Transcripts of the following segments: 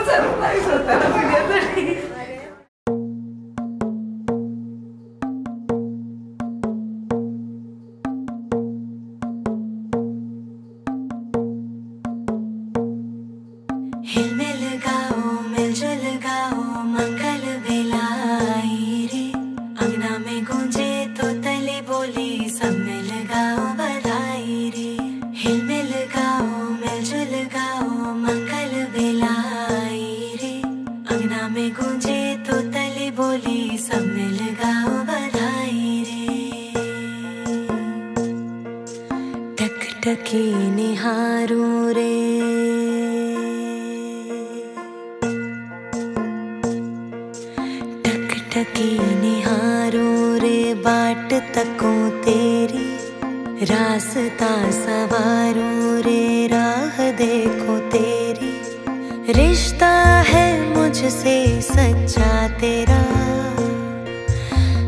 Surprise होता ना तुझ्यासाठी. टकी निहारूं रे, टकी निहारूं रे, बाट तकूं तेरी, रास्ता सवारूं रे, राह देखूं तेरी, रिश्ता है मुझसे सच्चा तेरा,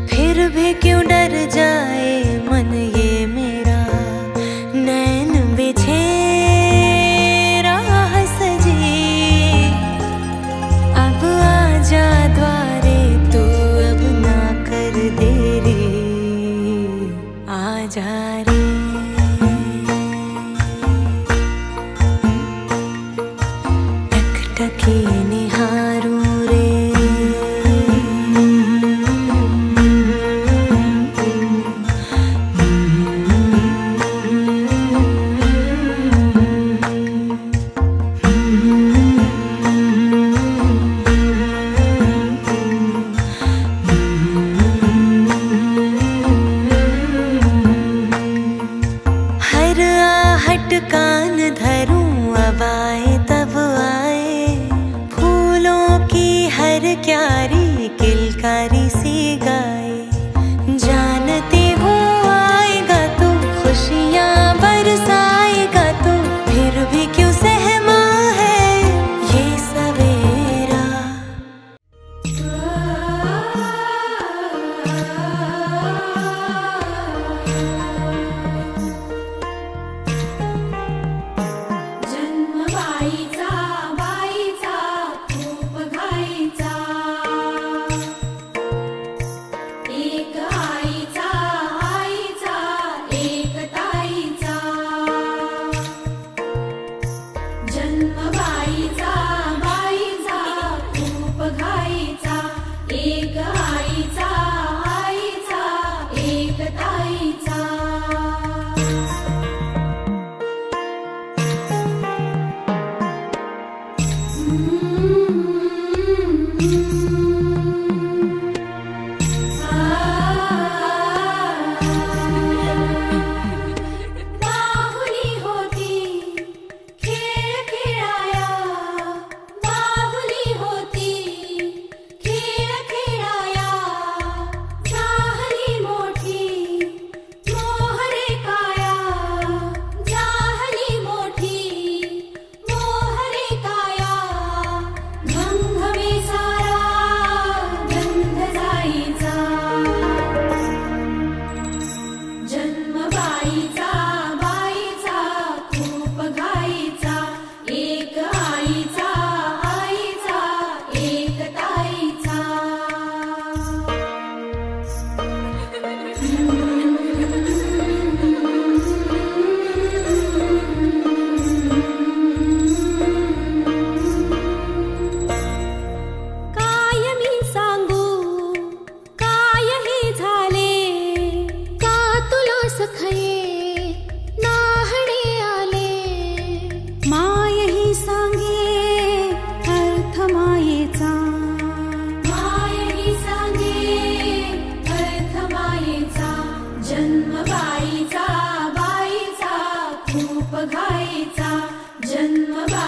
फिर भी क्यों डर जाए मन ये मेरा, नैन बिछे राह सजी, अब आजा द्वारे तू, अब ना कर देरी, आजा रे. टकी निहारूं रे, हर आहट कान धरूं, अब आए तब आए, फूलों की हर क्यारी किलकारी सी गाए, जानती हूँ आएगा तू, खुशियाँ बरसाएगा तू, फिर भी क्यों सहमा है ये सवेरा. जन्म